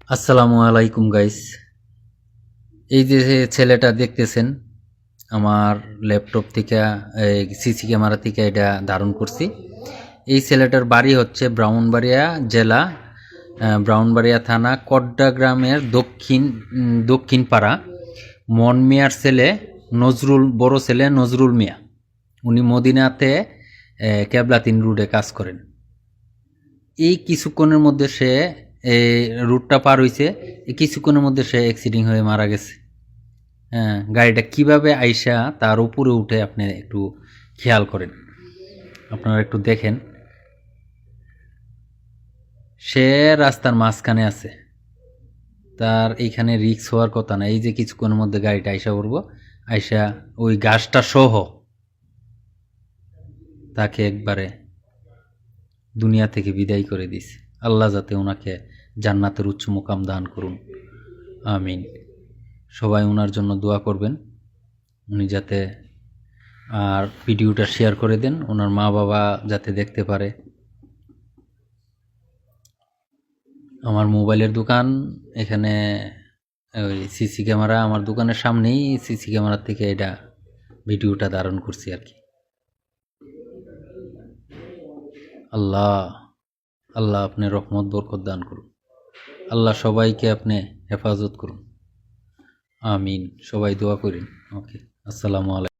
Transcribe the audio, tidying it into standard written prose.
আসসালামু আলাইকুম গাইস। এই যে ছেলেটা দেখতেছেন আমার ল্যাপটপ থেকে সিসি ক্যামেরা থেকে এটা ধারণ করছি। এই ছেলেটার বাড়ি হচ্ছে ব্রাহ্মণবাড়িয়া জেলা, ব্রাহ্মণবাড়িয়া থানা কড্ডা গ্রামের দক্ষিণ পাড়া। মন মিয়ার ছেলে নজরুল, বড় ছেলে নজরুল মিয়া। উনি মদিনাতে কেবলাতিন রোডে কাজ করেন। এই কিছুক্ষণের মধ্যে সে রুটটা পার হইছে, এই কিছুক্ষণের মধ্যে সে অ্যাক্সিডেন্ট হয়ে মারা গেছে। হ্যাঁ, গাড়িটা কিভাবে আইসা তার উপরে উঠে আপনি একটু খেয়াল করেন, আপনারা একটু দেখেন। সে রাস্তার মাঝখানে আছে, তার এইখানে রিক্স হওয়ার কথা না। এই যে কিছুক্ষণের মধ্যে গাড়িটা আইসা পড়বো, আইসা ওই গাছটা সহ তাকে একবারে দুনিয়া থেকে বিদায় করে দিছে। আল্লাহ যাতে ওনাকে জান্নাতের উচ্চ মুকাম দান করুন, আমিন। সবাই ওনার জন্য দোয়া করবেন, উনি যাতে, আর ভিডিওটা শেয়ার করে দেন, ওনার মা বাবা যাতে দেখতে পারে। আমার মোবাইলের দোকান, এখানে ওই সিসি ক্যামেরা আমার দোকানের সামনেই, সিসি ক্যামেরার থেকে এটা ভিডিওটা ধারণ করছি আর কি। আল্লাহ আল্লাহ আপনি রহমত বরকত দান করুন, আল্লাহ সবাইকে আপনি হেফাজত করুন, আমিন। সবাই দোয়া করেন। ওকে, আসসালামু আলাইকুম।